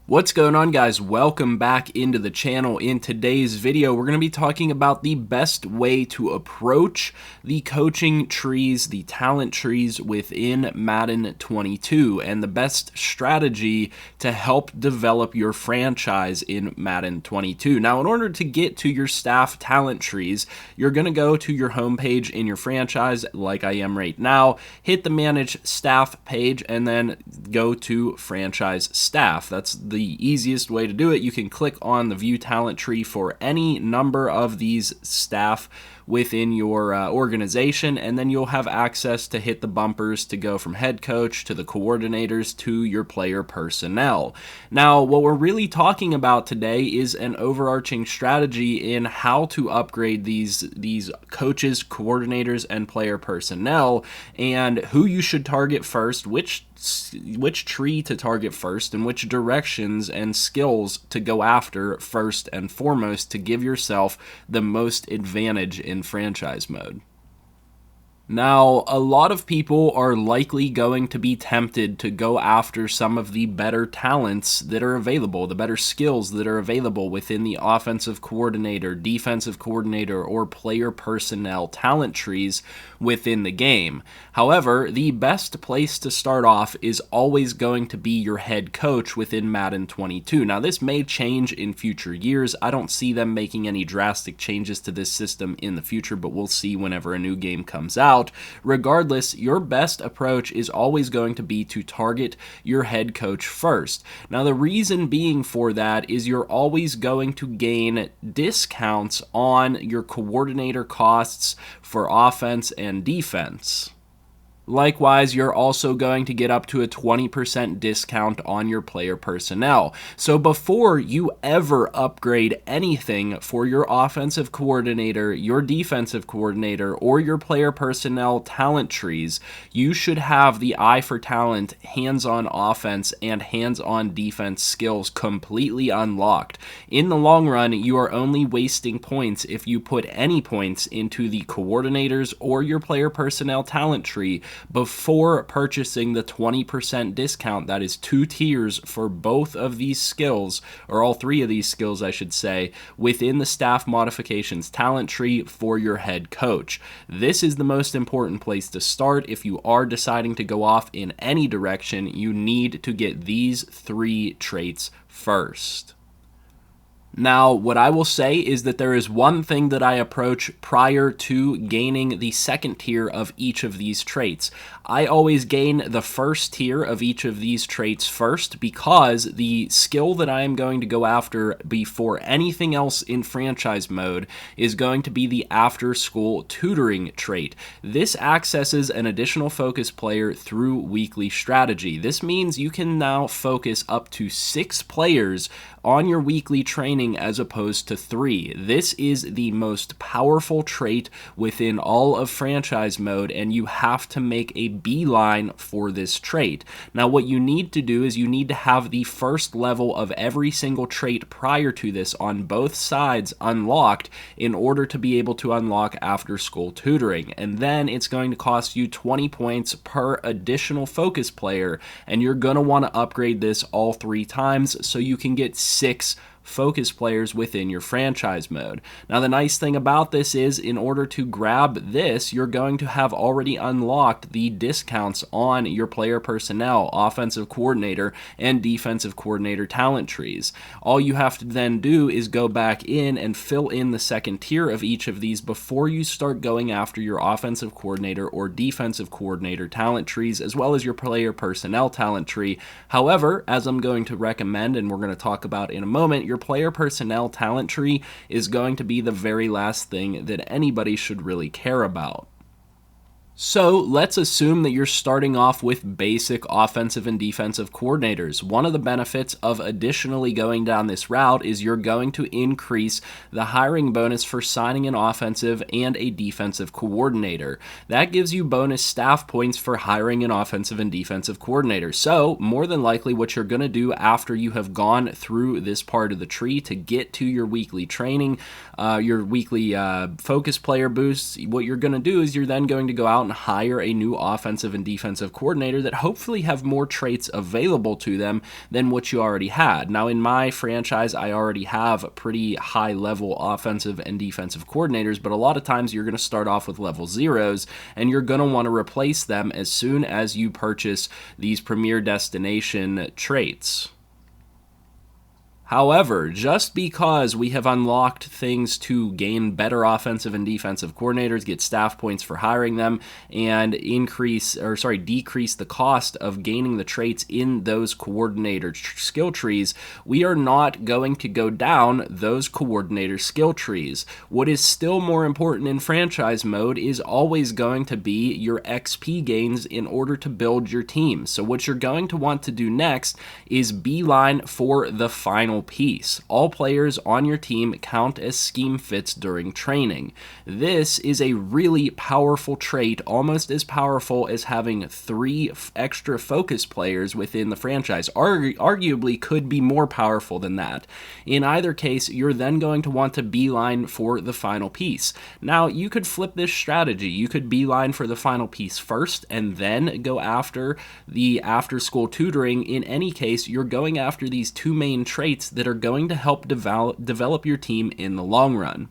What's going on, guys? Welcome back into the channel. In today's video, we're going to be talking about the best way to approach the coaching trees, the talent trees within Madden 22, and the best strategy to help develop your franchise in Madden 22. Now, in order to get to your staff talent trees, you're going to go to your homepage in your franchise, like I am right now, hit the Manage Staff page, and then go to Franchise Staff. That's the easiest way to do it. You can click on the View Talent Tree for any number of these staff within your organization, and then you'll have access to hit the bumpers to go from head coach to the coordinators to your player personnel. Now, what we're really talking about today is an overarching strategy in how to upgrade these coaches, coordinators, and player personnel, and who you should target first, which tree to target first, and which directions and skills to go after first and foremost to give yourself the most advantage in franchise mode. Now, a lot of people are likely going to be tempted to go after some of the better talents that are available, the better skills that are available within the offensive coordinator, defensive coordinator, or player personnel talent trees within the game. However, the best place to start off is always going to be your head coach within Madden 22. Now, this may change in future years. I don't see them making any drastic changes to this system in the future, but we'll see whenever a new game comes out. Regardless, your best approach is always going to be to target your head coach first. Now, the reason being for that is you're always going to gain discounts on your coordinator costs for offense and defense. Likewise, you're also going to get up to a 20% discount on your player personnel. So before you ever upgrade anything for your offensive coordinator, your defensive coordinator, or your player personnel talent trees, you should have the eye for talent, hands-on offense, and hands-on defense skills completely unlocked. In the long run, you are only wasting points if you put any points into the coordinators or your player personnel talent tree before purchasing the 20% discount. That is 2 tiers for both of these skills, or all 3 of these skills, I should say, within the staff modifications talent tree for your head coach. This is the most important place to start. If you are deciding to go off in any direction, you need to get these 3 traits first. Now, what I will say is that there is one thing that I approach prior to gaining the second tier of each of these traits. I always gain the first tier of each of these traits first, because the skill that I am going to go after before anything else in franchise mode is going to be the after-school tutoring trait. This accesses an additional focus player through weekly strategy. This means you can now focus up to 6 players on your weekly training as opposed to 3. This is the most powerful trait within all of franchise mode, and you have to make a beeline for this trait. Now, what you need to do is you need to have the first level of every single trait prior to this on both sides unlocked in order to be able to unlock after school tutoring. And then it's going to cost you 20 points per additional focus player, and you're going to want to upgrade this all 3 times so you can get 6 focus players within your franchise mode. Now, the nice thing about this is, in order to grab this, you're going to have already unlocked the discounts on your player personnel, offensive coordinator, and defensive coordinator talent trees. All you have to then do is go back in and fill in the second tier of each of these before you start going after your offensive coordinator or defensive coordinator talent trees, as well as your player personnel talent tree. However, as I'm going to recommend, and we're going to talk about in a moment, your player personnel talent tree is going to be the very last thing that anybody should really care about. So let's assume that you're starting off with basic offensive and defensive coordinators. One of the benefits of additionally going down this route is you're going to increase the hiring bonus for signing an offensive and a defensive coordinator. That gives you bonus staff points for hiring an offensive and defensive coordinator. So more than likely what you're going to do after you have gone through this part of the tree to get to your weekly training, your weekly focus player boosts, what you're going to do is you're then going to go out and hire a new offensive and defensive coordinator that hopefully have more traits available to them than what you already had. Now, in my franchise, I already have pretty high-level offensive and defensive coordinators, but a lot of times you're going to start off with level zeros, and you're going to want to replace them as soon as you purchase these premier destination traits. However, just because we have unlocked things to gain better offensive and defensive coordinators, get staff points for hiring them, and decrease the cost of gaining the traits in those coordinator skill trees, we are not going to go down those coordinator skill trees. What is still more important in franchise mode is always going to be your XP gains in order to build your team. So what you're going to want to do next is beeline for the final piece. All players on your team count as scheme fits during training. This is a really powerful trait, almost as powerful as having 3 extra focus players within the franchise. Arguably could be more powerful than that. In either case, you're then going to want to beeline for the final piece. Now, you could flip this strategy. You could beeline for the final piece first and then go after the after-school tutoring. In any case, you're going after these 2 main traits that are going to help develop your team in the long run.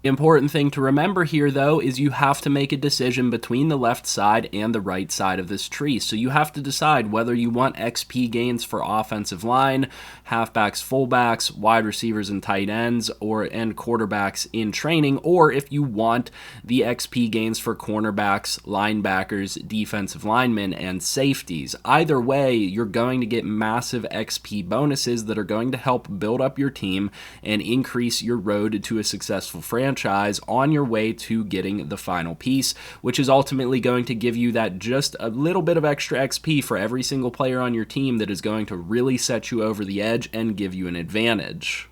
The important thing to remember here, though, is you have to make a decision between the left side and the right side of this tree. So you have to decide whether you want XP gains for offensive line, halfbacks, fullbacks, wide receivers and tight ends, and quarterbacks in training, or if you want the XP gains for cornerbacks, linebackers, defensive linemen, and safeties. Either way, you're going to get massive XP bonuses that are going to help build up your team and increase your road to a successful franchise on your way to getting the final piece, which is ultimately going to give you that just a little bit of extra XP for every single player on your team that is going to really set you over the edge and give you an advantage.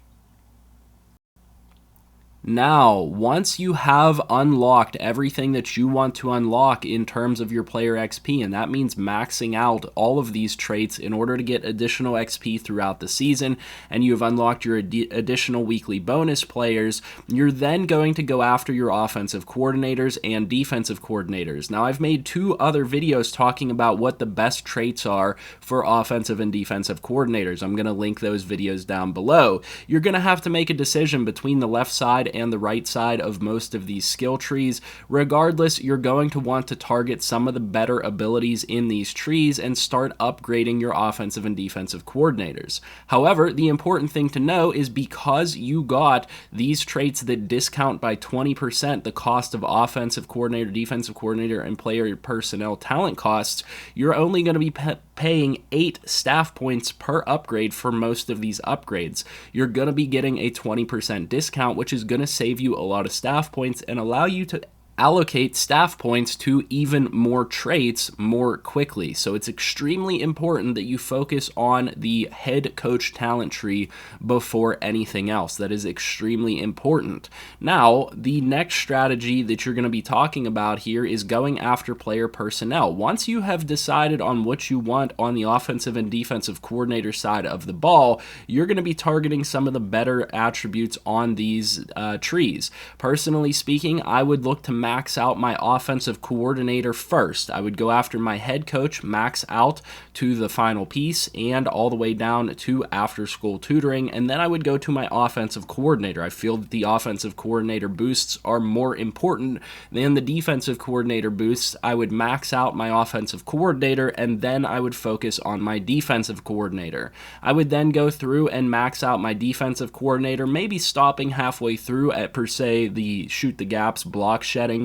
Now, once you have unlocked everything that you want to unlock in terms of your player XP, and that means maxing out all of these traits in order to get additional XP throughout the season, and you have unlocked your additional weekly bonus players, you're then going to go after your offensive coordinators and defensive coordinators. Now, I've made 2 other videos talking about what the best traits are for offensive and defensive coordinators. I'm going to link those videos down below. You're going to have to make a decision between the left side and the right side of most of these skill trees. Regardless, you're going to want to target some of the better abilities in these trees and start upgrading your offensive and defensive coordinators. However, the important thing to know is because you got these traits that discount by 20% the cost of offensive coordinator, defensive coordinator, and player personnel talent costs, you're only going to be paying 8 staff points per upgrade for most of these upgrades. You're going to be getting a 20% discount, which is going to save you a lot of staff points and allow you to allocate staff points to even more traits more quickly. So it's extremely important that you focus on the head coach talent tree before anything else. That is extremely important. Now, the next strategy that you're going to be talking about here is going after player personnel. Once you have decided on what you want on the offensive and defensive coordinator side of the ball, you're going to be targeting some of the better attributes on these trees. Personally speaking, I would look to max out my offensive coordinator first. I would go after my head coach, max out to the final piece and all the way down to after school tutoring, and then I would go to my offensive coordinator. I feel that the offensive coordinator boosts are more important than the defensive coordinator boosts. I would max out my offensive coordinator and then I would focus on my defensive coordinator. I would then go through and max out my defensive coordinator, maybe stopping halfway through at per se the shoot the gaps, block shedding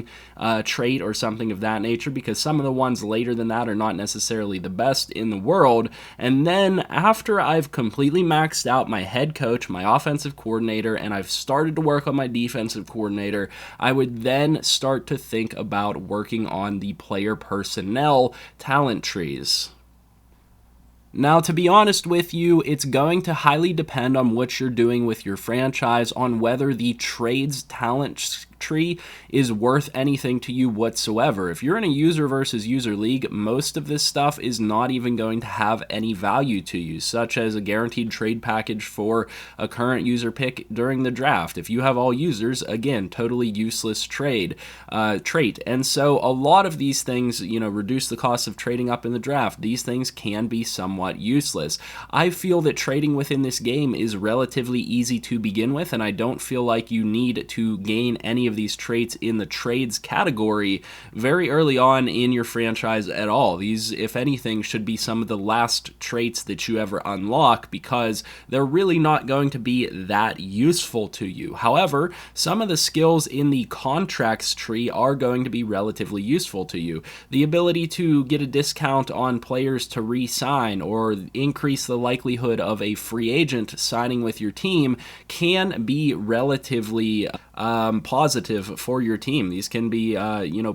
trait or something of that nature, because some of the ones later than that are not necessarily the best in the world. And then after I've completely maxed out my head coach, my offensive coordinator, and I've started to work on my defensive coordinator, I would then start to think about working on the player personnel talent trees. Now, to be honest with you, it's going to highly depend on what you're doing with your franchise on whether the trades talent tree is worth anything to you whatsoever. If you're in a user versus user league, most of this stuff is not even going to have any value to you, such as a guaranteed trade package for a current user pick during the draft. If you have all users, again, totally useless trait. And so a lot of these things, reduce the cost of trading up in the draft. These things can be somewhat useless. I feel that trading within this game is relatively easy to begin with, and I don't feel like you need to gain any of these traits in the trades category very early on in your franchise at all. These, if anything, should be some of the last traits that you ever unlock, because they're really not going to be that useful to you. However, some of the skills in the contracts tree are going to be relatively useful to you. The ability to get a discount on players to re-sign or increase the likelihood of a free agent signing with your team can be relatively positive for your team. These can be,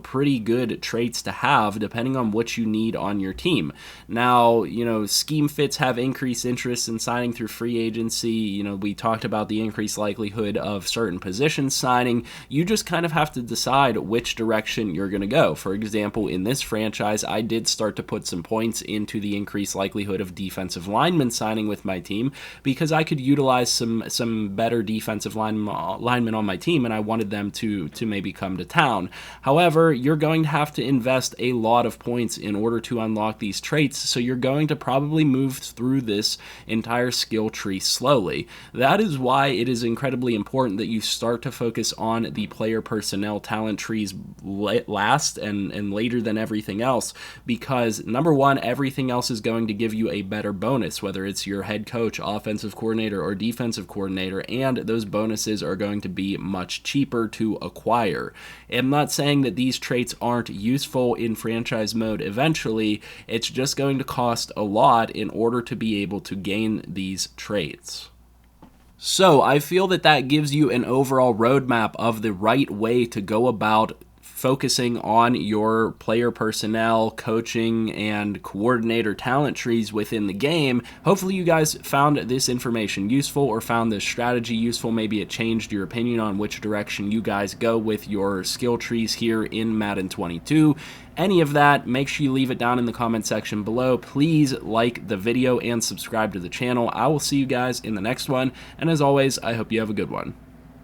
pretty good traits to have depending on what you need on your team. Now, scheme fits have increased interest in signing through free agency. We talked about the increased likelihood of certain positions signing. You just kind of have to decide which direction you're going to go. For example, in this franchise, I did start to put some points into the increased likelihood of defensive linemen signing with my team because I could utilize some better defensive linemen on my team, and I wanted them to maybe come to town. However, you're going to have to invest a lot of points in order to unlock these traits, so you're going to probably move through this entire skill tree slowly. That is why it is incredibly important that you start to focus on the player personnel talent trees last and later than everything else, because number one, everything else is going to give you a better bonus, whether it's your head coach, offensive coordinator, or defensive coordinator, and those bonuses are going to be much cheaper to acquire. I'm not saying that these traits aren't useful in franchise mode eventually, it's just going to cost a lot in order to be able to gain these traits. So I feel that gives you an overall roadmap of the right way to go about focusing on your player personnel, coaching, and coordinator talent trees within the game. Hopefully you guys found this information useful or found this strategy useful. Maybe it changed your opinion on which direction you guys go with your skill trees here in Madden 22. Any of that, make sure you leave it down in the comment section below. Please like the video and subscribe to the channel. I will see you guys in the next one, and as always, I hope you have a good one.